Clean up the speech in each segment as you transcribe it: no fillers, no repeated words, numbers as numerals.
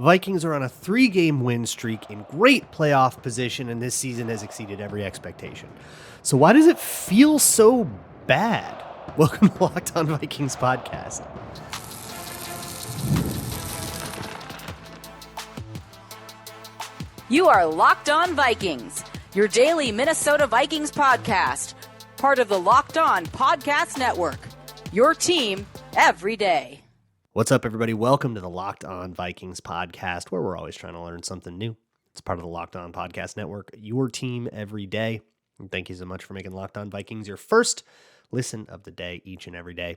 Vikings are on a 3-game win streak in great playoff position, and this season has exceeded every expectation. So why does it feel so bad? Welcome to Locked On Vikings podcast. You are Locked On Vikings, your daily Minnesota Vikings podcast, part of the Locked On Podcast Network, your team every day. What's up, everybody? Welcome to the Locked On Vikings podcast, where we're always trying to learn something new. It's part of the Locked On Podcast Network, your team every day. And thank you so much for making Locked On Vikings your first listen of the day, each and every day.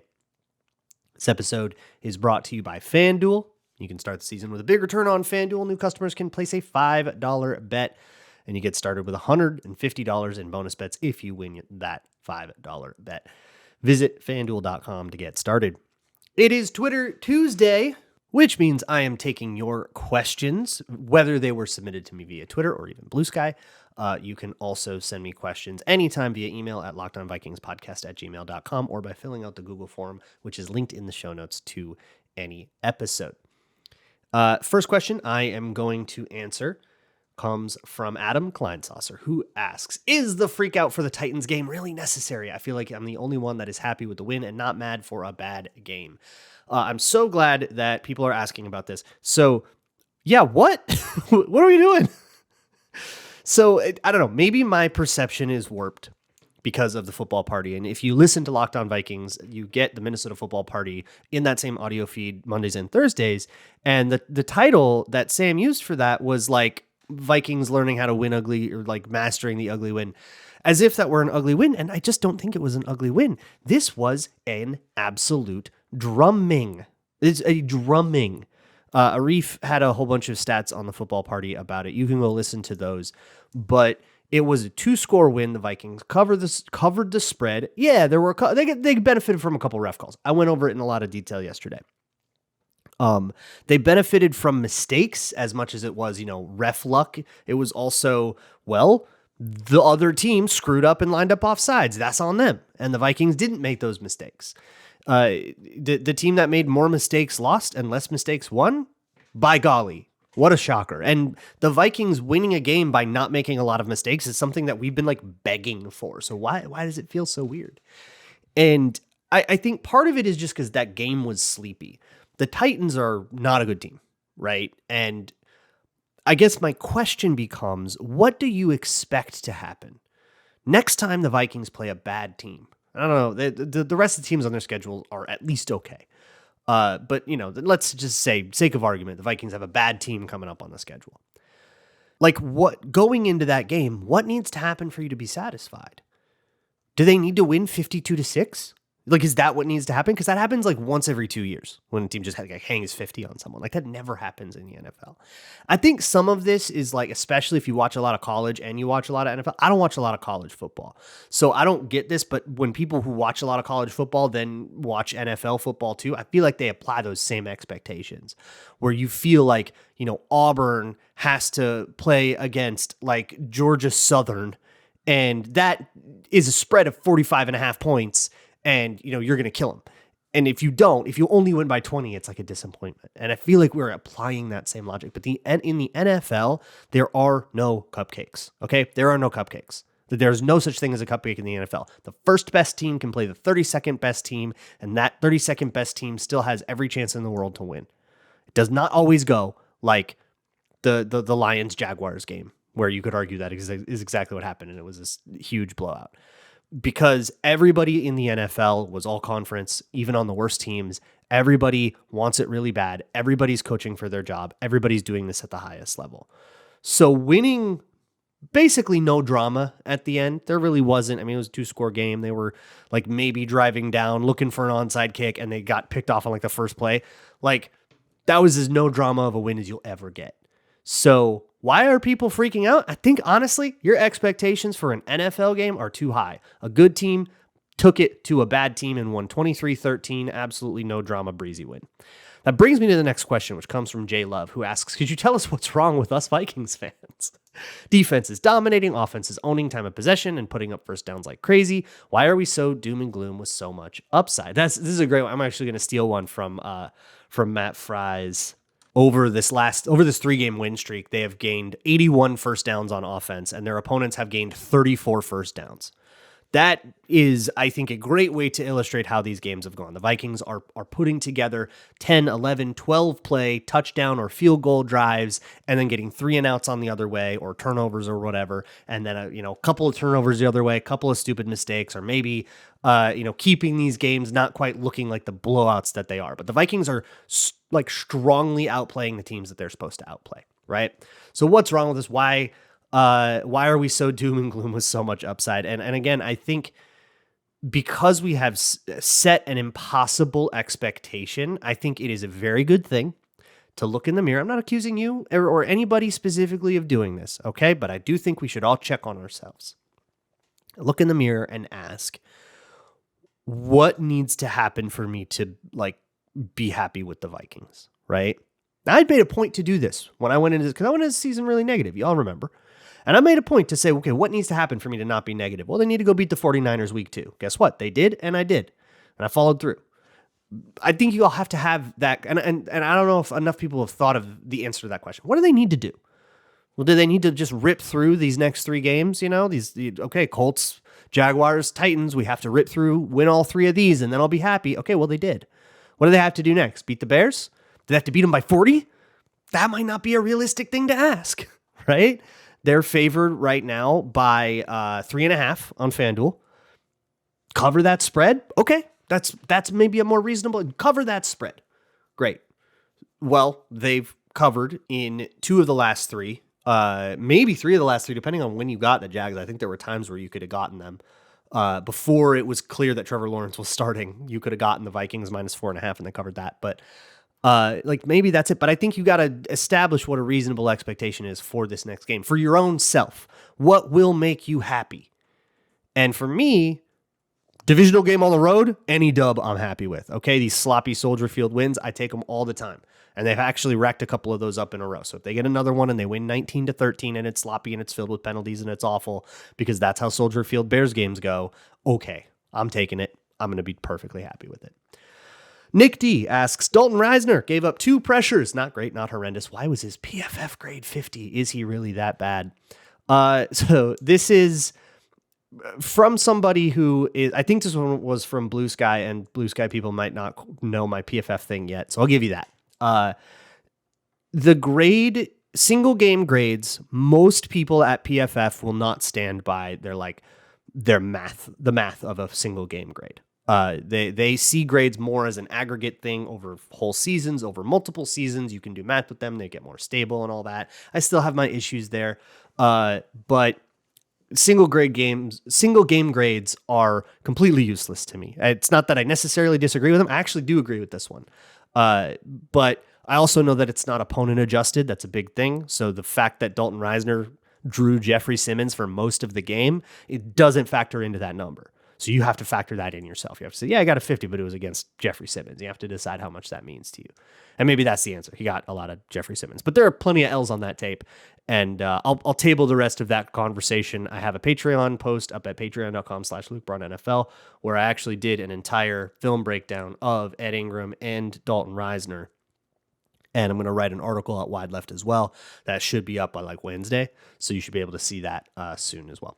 This episode is brought to you by FanDuel. You can start the season with a big return on FanDuel. New customers can place a $5 bet, and you get started with $150 in bonus bets if you win that $5 bet. Visit FanDuel.com to get started. It is Twitter Tuesday, which means I am taking your questions, whether they were submitted to me via Twitter or even Blue Sky. You can also send me questions anytime via email at lockedonvikingspodcast@gmail.com or by filling out the Google form, which is linked in the show notes to any episode. First question I am going to answer comes from Adam Kleinsasser, who asks, is the freak out for the Titans game really necessary? I feel like I'm the only one that is happy with the win and not mad for a bad game. I'm so glad that people are asking about this. So, yeah, what? What are we doing? So, I don't know. Maybe my perception is warped because of the football party. And if you listen to Locked On Vikings, you get the Minnesota football party in that same audio feed Mondays and Thursdays. And the title that Sam used for that was like Vikings learning how to win ugly, or like mastering the ugly win, as if that were an ugly win. And I just don't think it was an ugly win. This was an absolute drumming. It's a drumming. Arif had a whole bunch of stats on the football party about it. You can go listen to those, but it was a 2-score win. The Vikings covered the spread. Yeah, there were they benefited from a couple ref calls. I went over it in a lot of detail yesterday. They benefited from mistakes as much as it was, ref luck. It was also, the other team screwed up and lined up offsides. That's on them. And the Vikings didn't make those mistakes. The team that made more mistakes lost and less mistakes won. By golly, what a shocker. And the Vikings winning a game by not making a lot of mistakes is something that we've been begging for. So why does it feel so weird? And I think part of it is just because that game was sleepy. The Titans are not a good team, right? And I guess my question becomes, what do you expect to happen next time the Vikings play a bad team? I don't know. The rest of the teams on their schedule are at least okay. But, let's just say, sake of argument, the Vikings have a bad team coming up on the schedule. Going into that game, what needs to happen for you to be satisfied? Do they need to win 52-6? Is that what needs to happen? Because that happens once every 2 years when a team just hangs 50 on someone. That never happens in the NFL. I think some of this is especially if you watch a lot of college and you watch a lot of NFL. I don't watch a lot of college football, so I don't get this. But when people who watch a lot of college football then watch NFL football too, I feel like they apply those same expectations where you feel Auburn has to play against Georgia Southern, and that is a spread of 45.5 points. And, you're going to kill them. And if you only win by 20, it's a disappointment. And I feel like we're applying that same logic. But in the NFL, there are no cupcakes, okay? There are no cupcakes. There's no such thing as a cupcake in the NFL. The first best team can play the 32nd best team, and that 32nd best team still has every chance in the world to win. It does not always go like the Lions-Jaguars game, where you could argue that is exactly what happened, and it was this huge blowout. Because everybody in the NFL was all conference, even on the worst teams. Everybody wants it really bad. Everybody's coaching for their job. Everybody's doing this at the highest level. So winning, basically no drama at the end. There really wasn't. It was a 2-score game. They were maybe driving down, looking for an onside kick, and they got picked off on the first play. That was as no drama of a win as you'll ever get. So why are people freaking out? I think, honestly, your expectations for an NFL game are too high. A good team took it to a bad team and won 23-13. Absolutely no drama, breezy win. That brings me to the next question, which comes from Jay Love, who asks, could you tell us what's wrong with us Vikings fans? Defense is dominating, offense is owning time of possession and putting up first downs like crazy. Why are we so doom and gloom with so much upside? This is a great one. I'm actually going to steal one from Matt Fry's over this 3-game win streak, they have gained 81 first downs on offense, and their opponents have gained 34 first downs. That is, I think, a great way to illustrate how these games have gone. The Vikings are putting together 10, 11, 12 play touchdown or field goal drives, and then getting 3 and outs on the other way, or turnovers or whatever, and then a couple of turnovers the other way, a couple of stupid mistakes, or maybe keeping these games not quite looking like the blowouts that they are. But the Vikings are strongly outplaying the teams that they're supposed to outplay, right? So what's wrong with this? Why are we so doom and gloom with so much upside? And again, I think because we have set an impossible expectation, I think it is a very good thing to look in the mirror. I'm not accusing you or anybody specifically of doing this, okay? But I do think we should all check on ourselves. Look in the mirror and ask, what needs to happen for me to be happy with the Vikings, right? Now, I'd made a point to do this when I went into this, because I went into the season really negative. Y'all remember. And I made a point to say, okay, what needs to happen for me to not be negative? Well, they need to go beat the 49ers week 2. Guess what? They did, and I did. And I followed through. I think you all have to have that. And I don't know if enough people have thought of the answer to that question. What do they need to do? Well, do they need to just rip through these next 3 games? Colts, Jaguars, Titans, we have to rip through, win all 3 of these, and then I'll be happy. Okay, well, they did. What do they have to do next? Beat the Bears? Do they have to beat them by 40? That might not be a realistic thing to ask, right? They're favored right now by 3.5 on FanDuel. Cover that spread? Okay, that's maybe a more reasonable. Cover that spread. Great. Well, they've covered in 2 of the last 3, maybe 3 of the last 3, depending on when you got the Jags. I think there were times where you could have gotten them before it was clear that Trevor Lawrence was starting. You could have gotten the Vikings minus 4.5, and they covered that, but. Maybe that's it, but I think you got to establish what a reasonable expectation is for this next game for your own self. What will make you happy? And for me, divisional game on the road, any dub I'm happy with. Okay, these sloppy Soldier Field wins, I take them all the time, and they've actually racked a couple of those up in a row. So if they get another one and they win 19-13 and it's sloppy and it's filled with penalties and it's awful because that's how Soldier Field Bears games go, okay, I'm taking it. I'm going to be perfectly happy with it. Nick D asks, Dalton Reisner gave up 2 pressures. Not great, not horrendous. Why was his PFF grade 50? Is he really that bad? So this is from somebody who is, I think this one was from Blue Sky, and Blue Sky people might not know my PFF thing yet. So I'll give you that. The grade, single game grades, most people at PFF will not stand by the math of a single game grade. They see grades more as an aggregate thing over whole seasons, over multiple seasons. You can do math with them. They get more stable and all that. I still have my issues there. But single game grades are completely useless to me. It's not that I necessarily disagree with them. I actually do agree with this one. But I also know that it's not opponent adjusted. That's a big thing. So the fact that Dalton Reisner drew Jeffrey Simmons for most of the game, it doesn't factor into that number. So you have to factor that in yourself. You have to say, yeah, I got a 50, but it was against Jeffrey Simmons. You have to decide how much that means to you. And maybe that's the answer. He got a lot of Jeffrey Simmons. But there are plenty of L's on that tape. And I'll table the rest of that conversation. I have a Patreon post up at patreon.com/LukeBraunNFL where I actually did an entire film breakdown of Ed Ingram and Dalton Reisner. And I'm going to write an article out wide left as well. That should be up by Wednesday. So you should be able to see that soon as well.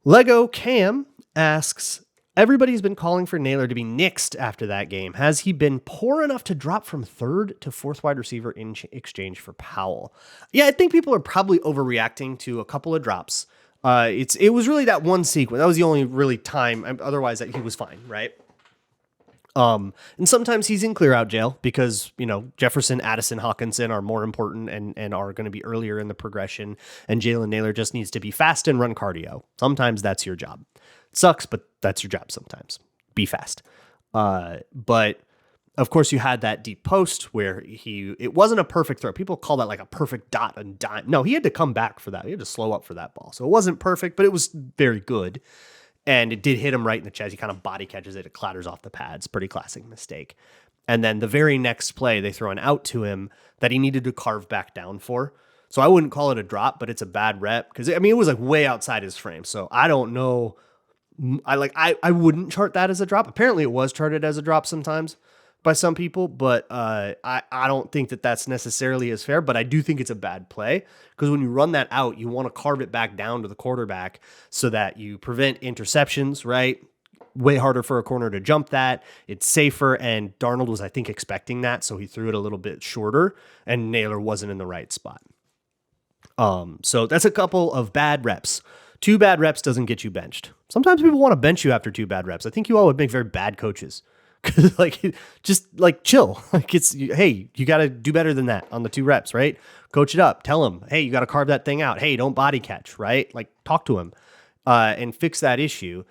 Lego Cam asks, everybody's been calling for Naylor to be nixed after that game. Has he been poor enough to drop from 3rd to 4th wide receiver in exchange for Powell? Yeah, I think people are probably overreacting to a couple of drops. It was really that one sequence. That was the only really time. Otherwise, he was fine, right? And sometimes he's in clear out jail because, Jefferson, Addison, Hawkinson are more important and are going to be earlier in the progression. And Jalen Naylor just needs to be fast and run cardio. Sometimes that's your job. It sucks, but that's your job sometimes. Be fast. But of course you had that deep post where it wasn't a perfect throw. People call that a perfect dot and dime. No, he had to come back for that. He had to slow up for that ball. So it wasn't perfect, but it was very good. And it did hit him right in the chest. He kind of body catches it. It clatters off the pads. Pretty classic mistake. And then the very next play, they throw an out to him that he needed to carve back down for. So I wouldn't call it a drop, but it's a bad rep. Because, it was way outside his frame. So I don't know. I wouldn't chart that as a drop. Apparently it was charted as a drop sometimes. by some people, but I don't think that that's necessarily as fair, but I do think it's a bad play because when you run that out, you want to carve it back down to the quarterback so that you prevent interceptions, right? Way harder for a corner to jump that. It's safer, and Darnold was, I think, expecting that, so he threw it a little bit shorter, and Naylor wasn't in the right spot. So that's a couple of bad reps. 2 bad reps doesn't get you benched. Sometimes people want to bench you after 2 bad reps. I think you all would make very bad coaches. Cause just chill. Hey, you got to do better than that on the 2 reps, right? Coach it up. Tell him, hey, you got to carve that thing out. Hey, don't body catch, right? Talk to him, and fix that issue.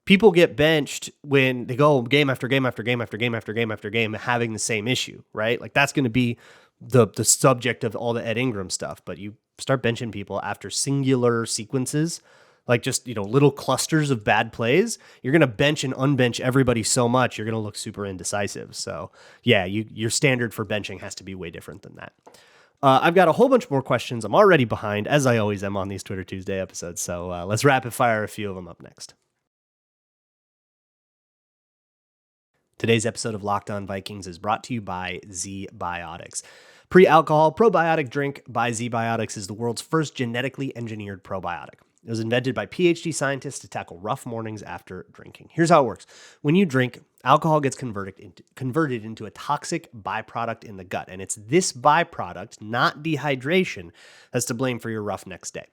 People get benched when they go game after game after game after game after game after game having the same issue, right? That's going to be the subject of all the Ed Ingram stuff. But you start benching people after singular sequences, little clusters of bad plays. You're going to bench and unbench everybody so much, you're going to look super indecisive. So yeah, your standard for benching has to be way different than that. I've got a whole bunch more questions. I'm already behind, as I always am on these Twitter Tuesday episodes. So let's rapid fire a few of them up next. Today's episode of Locked On Vikings is brought to you by Zbiotics. Pre-alcohol probiotic drink by Zbiotics is the world's first genetically engineered probiotic. It was invented by PhD scientists to tackle rough mornings after drinking. Here's how it works. When you drink, alcohol gets converted into a toxic byproduct in the gut, and it's this byproduct, not dehydration, that's to blame for your rough next day.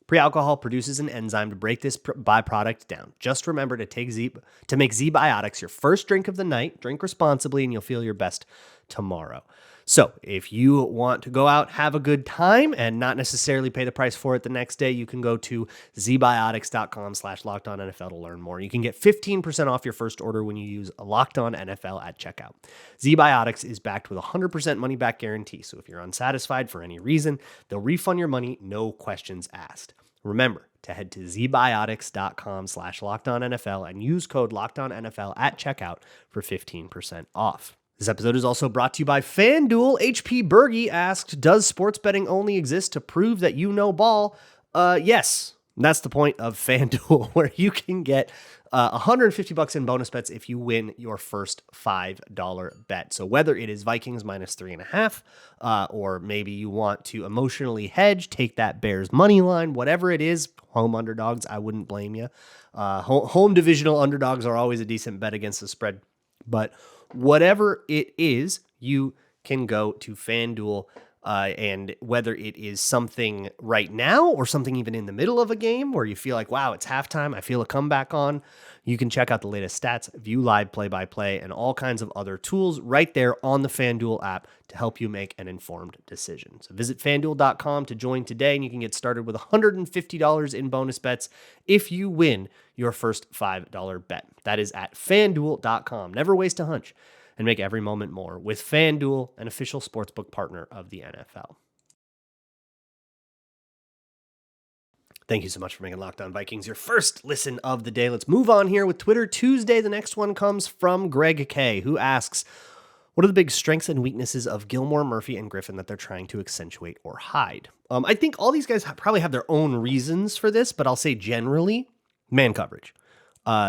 Pre-alcohol produces an enzyme to break this byproduct down. Just remember to make Zbiotics your first drink of the night. Drink responsibly, and you'll feel your best tomorrow. So if you want to go out, have a good time, and not necessarily pay the price for it the next day, you can go to zbiotics.com/LockedOnNFL to learn more. You can get 15% off your first order when you use LockedOnNFL at checkout. Zbiotics is backed with a 100% money-back guarantee, so if you're unsatisfied for any reason, they'll refund your money, no questions asked. Remember to head to zbiotics.com/LockedOnNFL and use code LockedOnNFL at checkout for 15% off. This episode is also brought to you by FanDuel. HP Berge asked, does sports betting only exist to prove that you know ball? Yes. That's the point of FanDuel, where you can get $150 in bonus bets if you win your first $5 bet. So whether it is Vikings -3.5, or maybe you want to emotionally hedge, take that Bears money line, whatever it is, home underdogs, I wouldn't blame you. Home divisional underdogs are always a decent bet against the spread. But whatever it is, you can go to FanDuel, and whether it is something right now or something even in the middle of a game where you feel like, wow, it's halftime, I feel a comeback on, you can check out the latest stats, view live play-by-play, and all kinds of other tools right there on the FanDuel app to help you make an informed decision. So visit FanDuel.com to join today, and you can get started with $150 in bonus bets if you win your first $5 bet. That is at FanDuel.com. Never waste a hunch, and make every moment more with FanDuel, an official sportsbook partner of the NFL. Thank you so much for making Locked On Vikings your first listen of the day. Let's move on here with Twitter Tuesday. The next one comes from Greg K., who asks, what are the big strengths and weaknesses of Gilmore, Murphy, and Griffin that they're trying to accentuate or hide? I think all these guys probably have their own reasons for this, but I'll say generally, man coverage.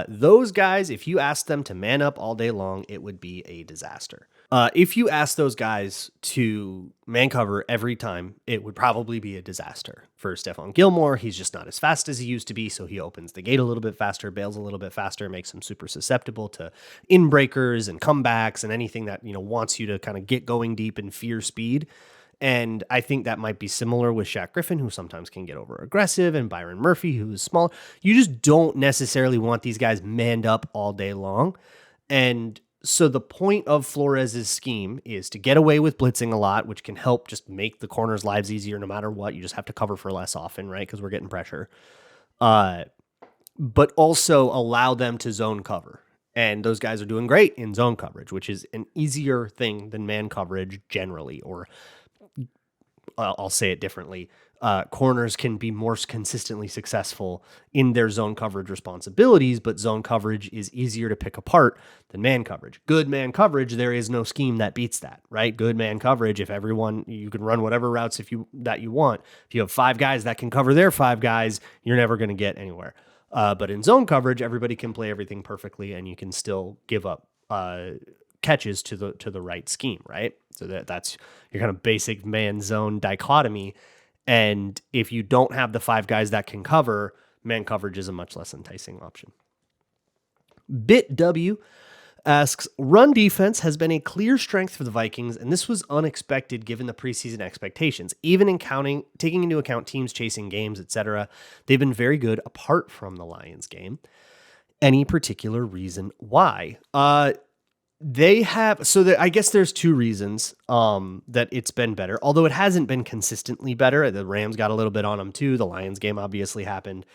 Those guys, if you ask them to man up all day long, it would be a disaster. If you ask those guys to man cover every time, it would probably be a disaster. For Stephon Gilmore, he's just not as fast as he used to be, so he opens the gate a little bit faster, bails a little bit faster, makes him super susceptible to inbreakers and comebacks and anything that, wants you to kind of get going deep and fear speed. And I think that might be similar with Shaq Griffin, who sometimes can get over aggressive, and Byron Murphy, who is small. You just don't necessarily want these guys manned up all day long. And so the point of Flores' scheme is to get away with blitzing a lot, which can help just make the corners' lives easier no matter what. You just have to cover for less often, right? Because we're getting pressure. But also allow them to zone cover. And those guys are doing great in zone coverage, which is an easier thing than man coverage generally, or I'll say it differently. Corners can be more consistently successful in their zone coverage responsibilities, but zone coverage is easier to pick apart than man coverage. Good man coverage, there is no scheme that beats that, right? Good man coverage, if everyone, you can run whatever routes that you want. If you have 5 guys that can cover their 5 guys, you're never going to get anywhere. But in zone coverage, everybody can play everything perfectly, and you can still give up catches to the right scheme, right? So that's your kind of basic man zone dichotomy. And if you don't have the 5 guys that can cover, man coverage is a much less enticing option. BitW asks, run defense has been a clear strength for the Vikings, and this was unexpected given the preseason expectations. Even in taking into account teams chasing games, etc., they've been very good apart from the Lions game. Any particular reason why? They have, I guess there's 2 reasons that it's been better, although it hasn't been consistently better. The Rams got a little bit on them too. The Lions game obviously happened.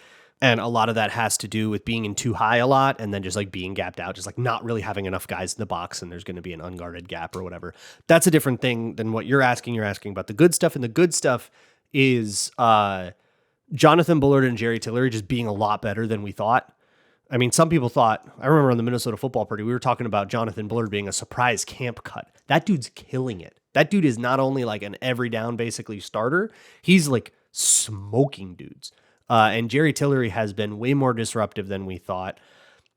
And a lot of that has to do with being in too high a lot and then just like being gapped out, just like not really having enough guys in the box and there's going to be an unguarded gap or whatever. That's a different thing than what you're asking. You're asking about the good stuff, and the good stuff is Jonathan Bullard and Jerry Tillery just being a lot better than we thought. I mean, some people thought, I remember on the Minnesota football party, we were talking about Jonathan Bullard being a surprise camp cut. That dude's killing it. That dude is not only like an every down basically starter, he's like smoking dudes. And Jerry Tillery has been way more disruptive than we thought.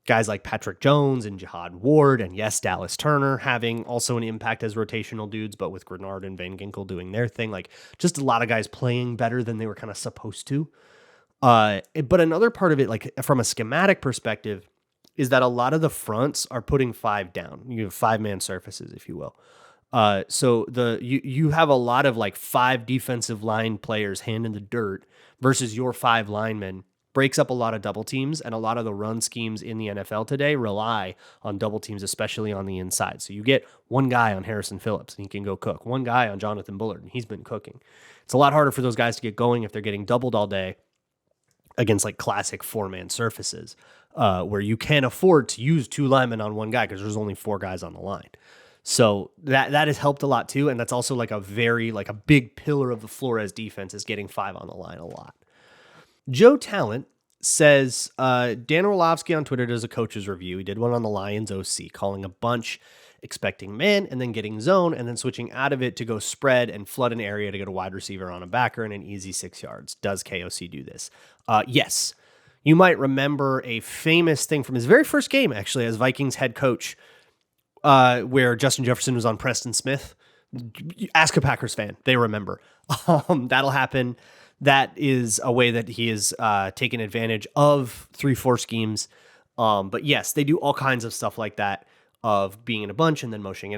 Guys like Patrick Jones and Jihad Ward and yes, Dallas Turner having also an impact as rotational dudes, but with Grenard and Van Ginkel doing their thing, like just a lot of guys playing better than they were kind of supposed to. But another part of it, like from a schematic perspective, is that a lot of the fronts are putting 5 down. You have 5-man surfaces, if you will. So you have a lot of like 5 defensive line players hand in the dirt versus your 5 linemen, breaks up a lot of double teams, and a lot of the run schemes in the NFL today rely on double teams, especially on the inside. So you get one guy on Harrison Phillips and he can go cook, one guy on Jonathan Bullard and he's been cooking. It's a lot harder for those guys to get going if they're getting doubled all day against like classic 4-man surfaces, where you can't afford to use 2 linemen on one guy because there's only 4 guys on the line. So that has helped a lot too. And that's also like a big pillar of the Flores defense is getting 5 on the line a lot. Joe Talent says, Dan Orlovsky on Twitter does a coach's review. He did one on the Lions OC, calling a bunch, expecting man, and then getting zone, and then switching out of it to go spread and flood an area to get a wide receiver on a backer and an easy 6 yards. Does KOC do this? Yes. You might remember a famous thing from his very first game, actually, as Vikings head coach, where Justin Jefferson was on Preston Smith. Ask a Packers fan. They remember. That'll happen. That is a way that he is taken advantage of 3-4 schemes. But yes, they do all kinds of stuff like that, of being in a bunch and then motioning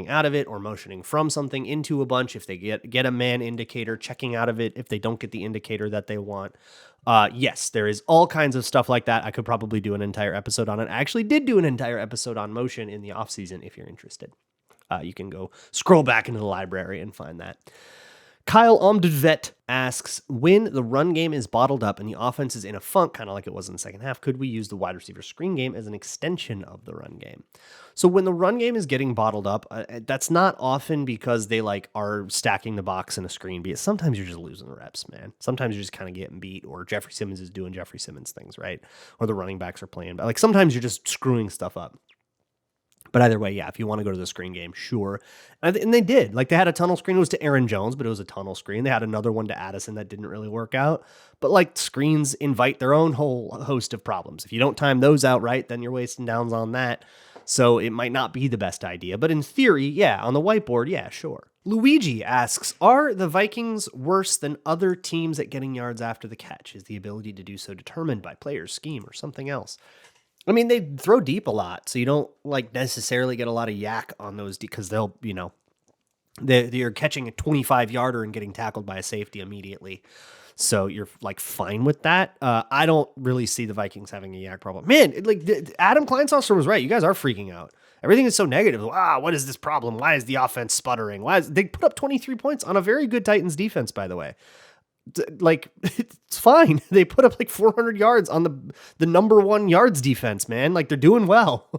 out of it, or motioning from something into a bunch if they get a man indicator, checking out of it if they don't get the indicator that they want. Yes, there is all kinds of stuff like that. I could probably do an entire episode on it. I actually did do an entire episode on motion in the offseason if you're interested. You can go scroll back into the library and find that. Kyle Omdvet asks, when the run game is bottled up and the offense is in a funk, kind of like it was in the second half, could we use the wide receiver screen game as an extension of the run game? So when the run game is getting bottled up, that's not often because they like are stacking the box in a screen, because sometimes you're just losing the reps, man. Sometimes you're just kind of getting beat, or Jeffrey Simmons is doing Jeffrey Simmons things, right? Or the running backs are playing, but like sometimes you're just screwing stuff up. But either way, yeah, if you want to go to the screen game, sure. And they did. Like, they had a tunnel screen. It was to Aaron Jones, but it was a tunnel screen. They had another one to Addison that didn't really work out. But, like, screens invite their own whole host of problems. If you don't time those out right, then you're wasting downs on that. So it might not be the best idea. But in theory, yeah, on the whiteboard, yeah, sure. Luigi asks, are the Vikings worse than other teams at getting yards after the catch? Is the ability to do so determined by players' scheme or something else? I mean, they throw deep a lot, so you don't like necessarily get a lot of yak on those because they'll, they're catching a 25-yarder and getting tackled by a safety immediately. So you're like fine with that. I don't really see the Vikings having a yak problem. Man, like Adam Kleinsoffer was right. You guys are freaking out. Everything is so negative. Wow, what is this problem? Why is the offense sputtering? They put up 23 points on a very good Titans defense, by the way. Like, it's fine. They put up like 400 yards on the number 1 yards defense, man. Like, they're doing well.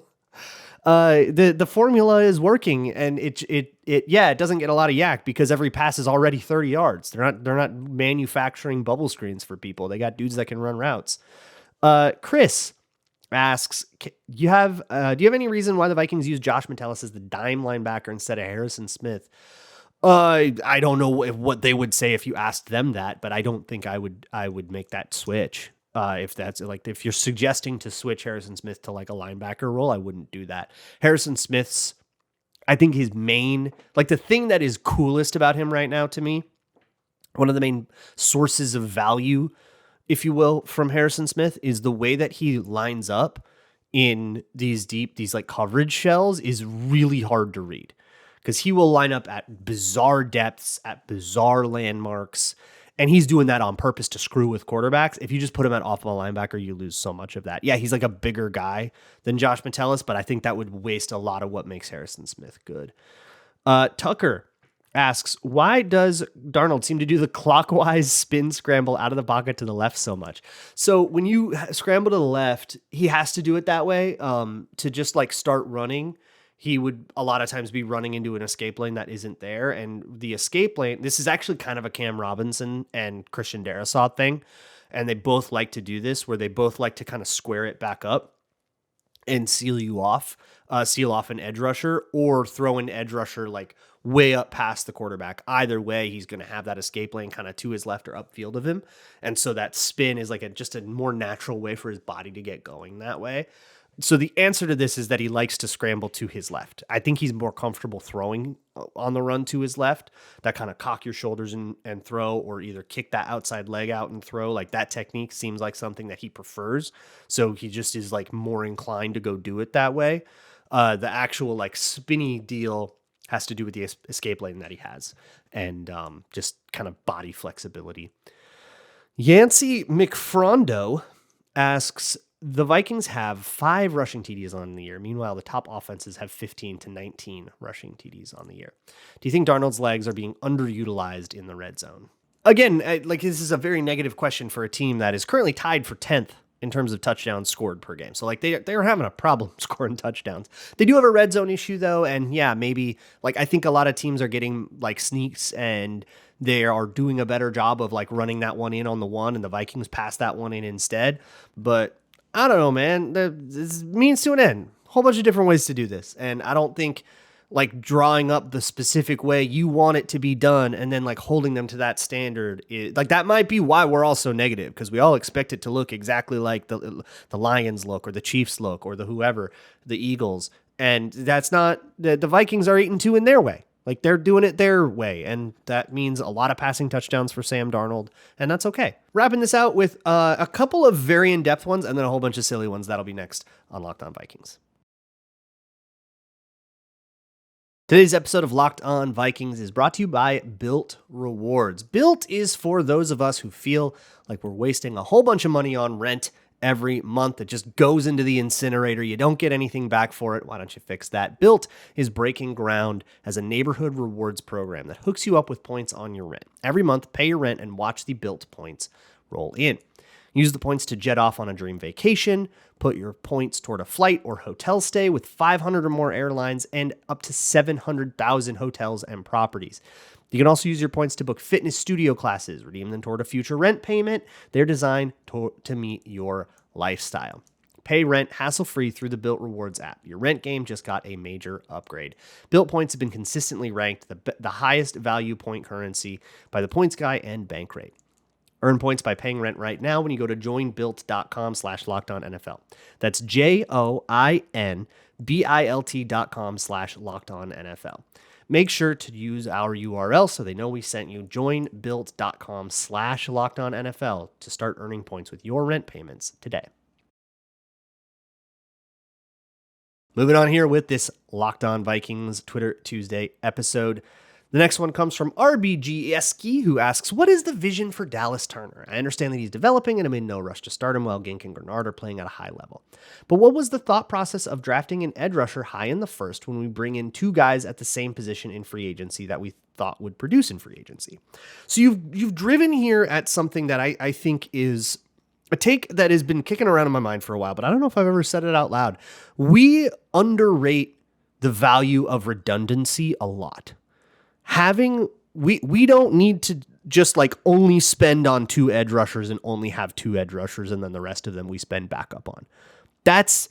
The formula is working, and it doesn't get a lot of yak because every pass is already 30 yards. They're not manufacturing bubble screens for people. They got dudes that can run routes. Chris asks, do you have any reason why the Vikings use Josh Metellus as the dime linebacker instead of Harrison Smith? I don't know what they would say if you asked them that, but I don't think I would make that switch. If you're suggesting to switch Harrison Smith to like a linebacker role, I wouldn't do that. Harrison Smith's, I think his main, like the thing that is coolest about him right now to me, one of the main sources of value, if you will, from Harrison Smith is the way that he lines up in these like coverage shells is really hard to read, because he will line up at bizarre depths, at bizarre landmarks, and he's doing that on purpose to screw with quarterbacks. If you just put him at off-ball linebacker, you lose so much of that. Yeah, he's like a bigger guy than Josh Metellus, but I think that would waste a lot of what makes Harrison Smith good. Tucker asks, why does Darnold seem to do the clockwise spin scramble out of the pocket to the left so much? So when you scramble to the left, he has to do it that way to just like start running. He would a lot of times be running into an escape lane that isn't there. And the escape lane, this is actually kind of a Cam Robinson and Christian Darrisaw thing. And they both like to do this, where they both like to kind of square it back up and seal off an edge rusher, or throw an edge rusher like way up past the quarterback. Either way, he's going to have that escape lane kind of to his left or upfield of him. And so that spin is like just a more natural way for his body to get going that way. So the answer to this is that he likes to scramble to his left. I think he's more comfortable throwing on the run to his left, that kind of cock your shoulders and throw, or either kick that outside leg out and throw. Like that technique seems like something that he prefers. So he just is like more inclined to go do it that way. The actual like spinny deal has to do with the escape lane that he has, and just kind of body flexibility. Yancey McFrondo asks, the Vikings have 5 rushing TDs on the year. Meanwhile, the top offenses have 15 to 19 rushing TDs on the year. Do you think Darnold's legs are being underutilized in the red zone? Again, this is a very negative question for a team that is currently tied for 10th in terms of touchdowns scored per game. So like they are having a problem scoring touchdowns. They do have a red zone issue though. And yeah, maybe like, I think a lot of teams are getting like sneaks, and they are doing a better job of like running that one in on the one, and the Vikings pass that one in instead. But I don't know, man. This means to an end. A whole bunch of different ways to do this. And I don't think like drawing up the specific way you want it to be done and then like holding them to that standard like that might be why we're all so negative, because we all expect it to look exactly like the Lions look, or the Chiefs look, or the whoever, the Eagles. And that's not, the Vikings are 8-2 in their way. Like they're doing it their way, and that means a lot of passing touchdowns for Sam Darnold, and that's okay. Wrapping this out with a couple of very in-depth ones and then a whole bunch of silly ones. That'll be next on Locked On Vikings. Today's episode of Locked On Vikings is brought to you by Bilt Rewards. Bilt is for those of us who feel like we're wasting a whole bunch of money on rent every month. It just goes into the incinerator. You don't get anything back for it. Why don't you fix that? Bilt is breaking ground as a neighborhood rewards program that hooks you up with points on your rent. Every month, pay your rent and watch the Bilt points roll in. Use the points to jet off on a dream vacation, put your points toward a flight or hotel stay with 500 or more airlines and up to 700,000 hotels and properties. You can also use your points to book fitness studio classes, redeem them toward a future rent payment. They're designed to meet your lifestyle. Pay rent hassle-free through the Bilt Rewards app. Your rent game just got a major upgrade. Bilt points have been consistently ranked the highest value point currency by the Points Guy and Bankrate. Earn points by paying rent right now when you go to joinbilt.com/lockedonnfl. That's joinbilt.com/lockedonnfl. Make sure to use our URL so they know we sent you. Joinbilt.com/lockedonnfl to start earning points with your rent payments today. Moving on here with this Locked On Vikings Twitter Tuesday episode. The next one comes from RBG Eski, who asks, what is the vision for Dallas Turner? I understand that he's developing and I'm in no rush to start him while Gink and Grenard are playing at a high level. But what was the thought process of drafting an edge rusher high in the first when we bring in 2 guys at the same position in free agency that we thought would produce in free agency? So you've driven here at something that I think is a take that has been kicking around in my mind for a while, but I don't know if I've ever said it out loud. We underrate the value of redundancy a lot. We don't need to just like only spend on 2 edge rushers and only have 2 edge rushers and then the rest of them we spend backup on. That's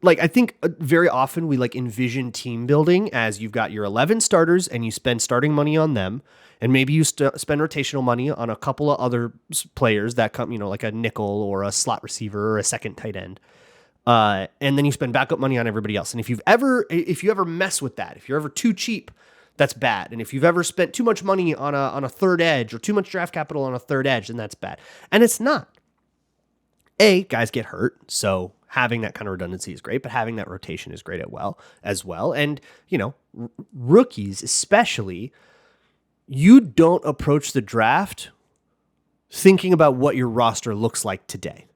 like, I think very often we like envision team building as you've got your 11 starters and you spend starting money on them. And maybe you spend rotational money on a couple of other players that come, like a nickel or a slot receiver or a second tight end. And then you spend backup money on everybody else. And if you ever mess with that, if you're ever too cheap, that's bad. And if you've ever spent too much money on a third edge or too much draft capital on a third edge, then that's bad. And it's not. Guys get hurt, so having that kind of redundancy is great, but having that rotation is great as well. And, rookies especially, you don't approach the draft thinking about what your roster looks like today.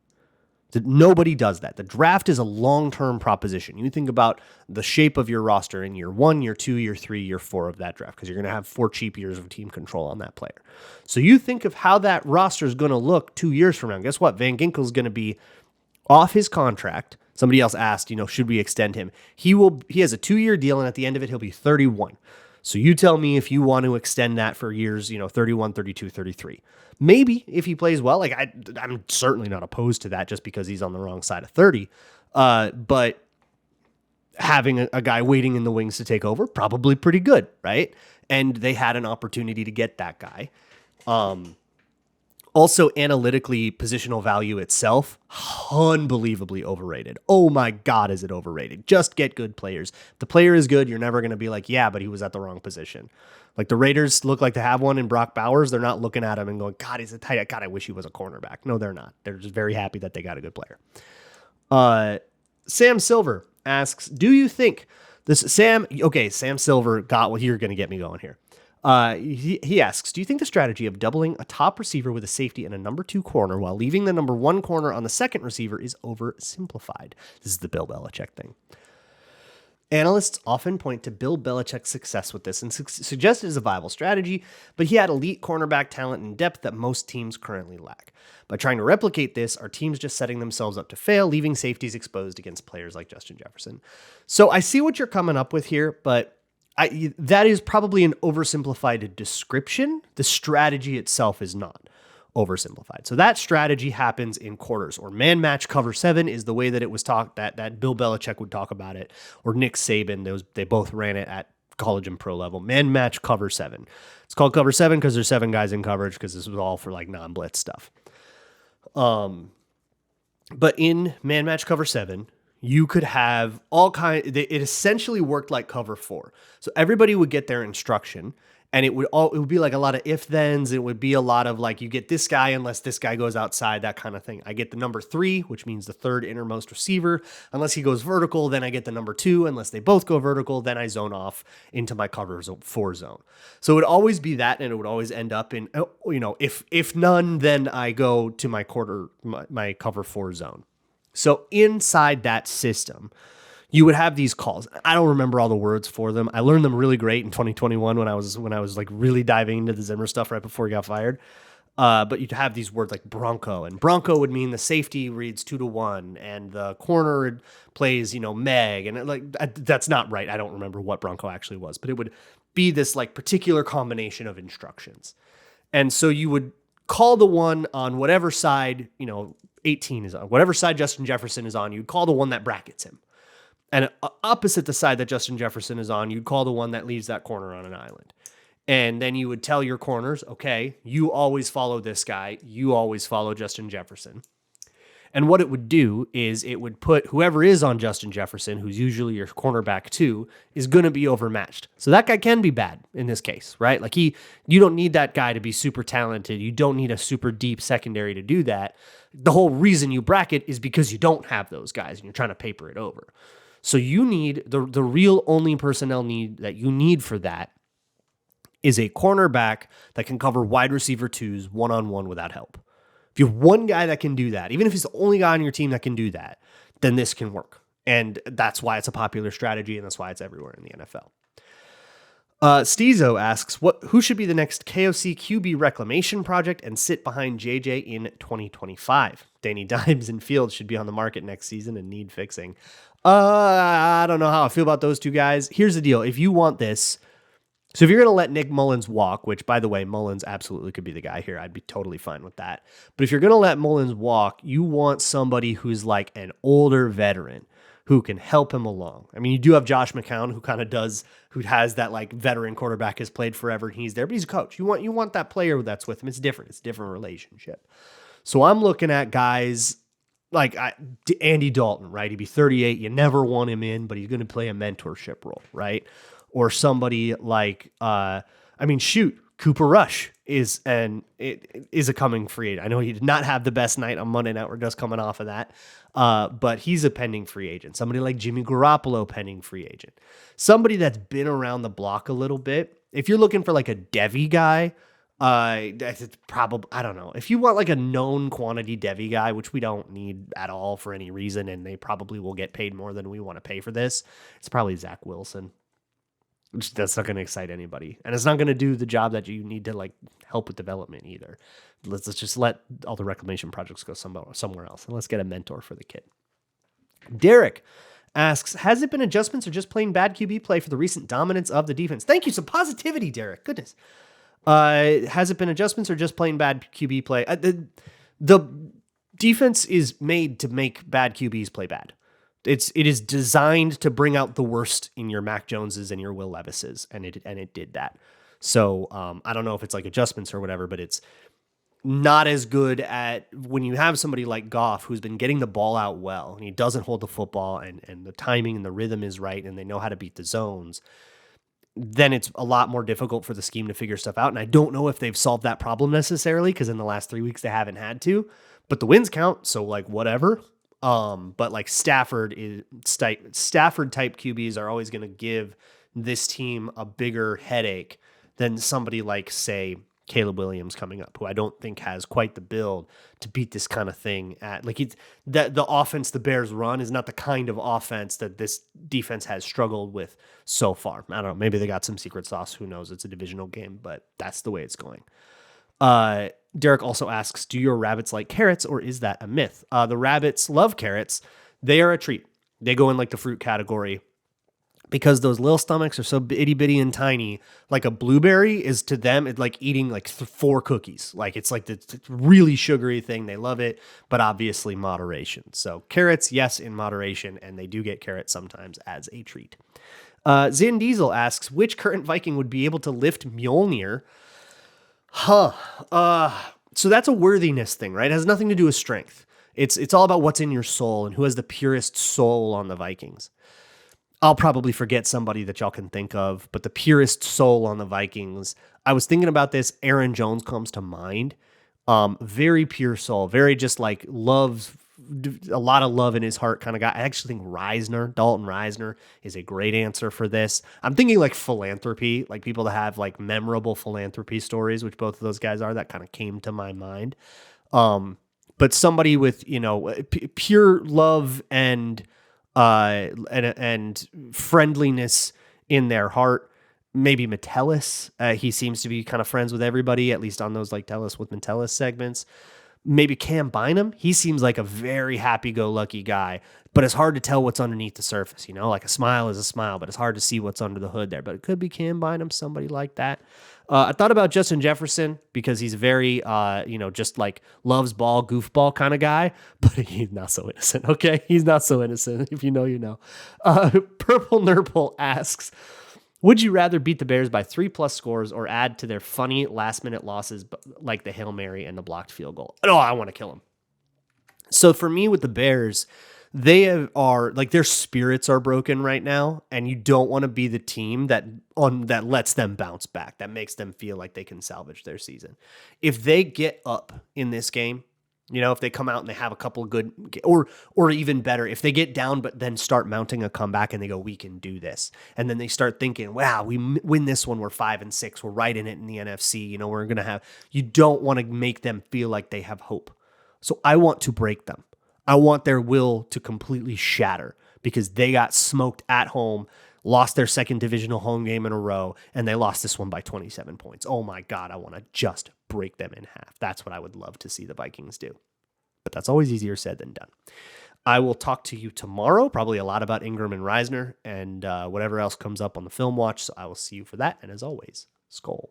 Nobody does that. The draft is a long-term proposition. You think about the shape of your roster in year 1, year 2, year 3, year 4 of that draft, because you're going to have 4 cheap years of team control on that player. So you think of how that roster is going to look 2 years from now. Guess what? Van Ginkel's going to be off his contract. Somebody else asked, should we extend him? He has a 2-year deal, and at the end of it, he'll be 31. So you tell me if you want to extend that for years, 31, 32, 33. Maybe if he plays well, I'm certainly not opposed to that just because he's on the wrong side of 30. But having a guy waiting in the wings to take over, probably pretty good, right? And they had an opportunity to get that guy. Also, analytically, positional value itself, unbelievably overrated. Oh my God, is it overrated? Just get good players. If the player is good, you're never going to be like, yeah, but he was at the wrong position. Like the Raiders look like they have one in Brock Bowers. They're not looking at him and going, God, he's a tight end. God, I wish he was a cornerback. No, they're not. They're just very happy that they got a good player. Sam Silver asks, do you think this Sam Silver got what you're going to get me going here. He asks, do you think the strategy of doubling a top receiver with a safety and a number 2 corner while leaving the number 1 corner on the second receiver is oversimplified? This is the Bill Belichick thing. Analysts often point to Bill Belichick's success with this and suggest it is a viable strategy, but he had elite cornerback talent and depth that most teams currently lack. By trying to replicate this, are teams just setting themselves up to fail, leaving safeties exposed against players like Justin Jefferson? So I see what you're coming up with here, but that is probably an oversimplified description. The strategy itself is not oversimplified. So that strategy happens in quarters, or man match cover 7 is the way that it was talked, that Bill Belichick would talk about it, or Nick Saban. They both ran it at college and pro level. Man match cover 7. It's called cover 7 because there's 7 guys in coverage, because this was all for like non-blitz stuff. But in man match cover 7, you could have all kinds. It essentially worked like cover 4. So everybody would get their instruction, and it would be like a lot of if-thens. It would be a lot of like, you get this guy unless this guy goes outside, that kind of thing. I get the number 3, which means the third innermost receiver. Unless he goes vertical, then I get the number 2. Unless they both go vertical, then I zone off into my cover 4 zone. So it would always be that, and it would always end up in, if none, then I go to my cover 4 zone. So inside that system, you would have these calls. I don't remember all the words for them. I learned them really great in 2021 when I was like really diving into the Zimmer stuff right before he got fired. But you'd have these words like Bronco, and Bronco would mean the safety reads 2-1, and the corner plays, Meg, and that's not right. I don't remember what Bronco actually was, but it would be this like particular combination of instructions. And so you would call the one on whatever side, 18 is on, whatever side Justin Jefferson is on, you'd call the one that brackets him. And opposite the side that Justin Jefferson is on, you'd call the one that leaves that corner on an island. And then you would tell your corners, okay, you always follow this guy. You always follow Justin Jefferson. And what it would do is it would put whoever is on Justin Jefferson, who's usually your cornerback 2, is going to be overmatched. So that guy can be bad in this case, right? Like you don't need that guy to be super talented. You don't need a super deep secondary to do that. The whole reason you bracket is because you don't have those guys and you're trying to paper it over. So you need the real only personnel need that you need for that is a cornerback that can cover wide receiver 2s one-on-one without help. If you have one guy that can do that, even if he's the only guy on your team that can do that, then this can work. And that's why it's a popular strategy, and that's why it's everywhere in the NFL. Stezo asks, who should be the next KOC QB reclamation project and sit behind JJ in 2025? Danny Dimes and Fields should be on the market next season and need fixing. I don't know how I feel about those two guys. Here's the deal. If you want this, so if you're going to let Nick Mullins walk, which, by the way, Mullins absolutely could be the guy here. I'd be totally fine with that. But if you're going to let Mullins walk, you want somebody who's like an older veteran, who can help him along. I mean, you do have Josh McCown who has that like veteran quarterback, has played forever and he's there, but he's a coach. You want that player that's with him. It's different. It's a different relationship. So I'm looking at guys like Andy Dalton, right? He'd be 38. You never want him in, but he's going to play a mentorship role, right? Or somebody like, Cooper Rush is a coming free agent. I know he did not have the best night on Monday night. We're just coming off of that. But he's a pending free agent. Somebody like Jimmy Garoppolo, pending free agent. Somebody that's been around the block a little bit. If you're looking for like a Devy guy, it's probably, I don't know. If you want like a known quantity Devy guy, which we don't need at all for any reason, and they probably will get paid more than we want to pay for this, it's probably Zach Wilson. That's not going to excite anybody. And it's not going to do the job that you need to like help with development either. Let's just let all the reclamation projects go somewhere else. And let's get a mentor for the kid. Derek asks, has it been adjustments or just plain bad QB play for the recent dominance of the defense? Thank you. Some positivity, Derek. Goodness. Has it been adjustments or just plain bad QB play? The defense is made to make bad QBs play bad. It is designed to bring out the worst in your Mac Joneses and your Will Levises, and it did that. So I don't know if it's like adjustments or whatever, but it's not as good at when you have somebody like Goff who's been getting the ball out well, and he doesn't hold the football, and the timing and the rhythm is right, and they know how to beat the zones. Then it's a lot more difficult for the scheme to figure stuff out. And I don't know if they've solved that problem necessarily, because in the last 3 weeks they haven't had to, but the wins count. So like whatever. But like Stafford type QBs are always going to give this team a bigger headache than somebody like, say, Caleb Williams coming up, who I don't think has quite the build to beat this kind of thing at like the offense the Bears run is not the kind of offense that this defense has struggled with so far. I don't know. Maybe they got some secret sauce. Who knows? It's a divisional game, but that's the way it's going. Derek also asks, do your rabbits like carrots, or is that a myth? The rabbits love carrots. They are a treat. They go in like the fruit category because those little stomachs are so itty bitty and tiny. Like a blueberry is to them, it's like eating like 4 cookies. Like it's like the really sugary thing. They love it, but obviously moderation. So carrots, yes, in moderation, and they do get carrots sometimes as a treat. Zin Diesel asks, which current Viking would be able to lift Mjolnir? So that's a worthiness thing, right? It has nothing to do with strength. It's all about what's in your soul and who has the purest soul on the Vikings. I'll probably forget somebody that y'all can think of, but the purest soul on the Vikings, I was thinking about this. Aaron Jones comes to mind. Very pure soul, very just like loves a lot of love in his heart kind of guy. I actually think Dalton Reisner is a great answer for this. I'm thinking like philanthropy, like people that have like memorable philanthropy stories, which both of those guys are, that kind of came to my mind. But somebody with, pure love and friendliness in their heart. Maybe Metellus. He seems to be kind of friends with everybody, at least on those like Tell Us with Metellus segments. Maybe Cam Bynum. He seems like a very happy-go-lucky guy, but it's hard to tell what's underneath the surface. Like a smile is a smile, but it's hard to see what's under the hood there. But it could be Cam Bynum, somebody like that. I thought about Justin Jefferson because he's very, just like loves ball, goofball kind of guy, but he's not so innocent. Okay, he's not so innocent. If you know, you know. Purple Nurple asks, would you rather beat the Bears by 3+ scores or add to their funny last-minute losses like the Hail Mary and the blocked field goal? No, I want to kill them. So for me with the Bears, they are like their spirits are broken right now, and you don't want to be the team that lets them bounce back, that makes them feel like they can salvage their season. If they get up in this game, if they come out and they have a couple of good, or even better, if they get down but then start mounting a comeback and they go, we can do this. And then they start thinking, wow, we win this one, we're 5-6, we're right in it in the NFC. We're going to have, you don't want to make them feel like they have hope. So I want to break them. I want their will to completely shatter because they got smoked at home, lost their second divisional home game in a row, and they lost this one by 27 points. Oh my God, I want to just break them in half. That's what I would love to see the Vikings do. But that's always easier said than done. I will talk to you tomorrow, probably a lot about Ingram and Reisner and whatever else comes up on the film watch. So I will see you for that. And as always, Skol.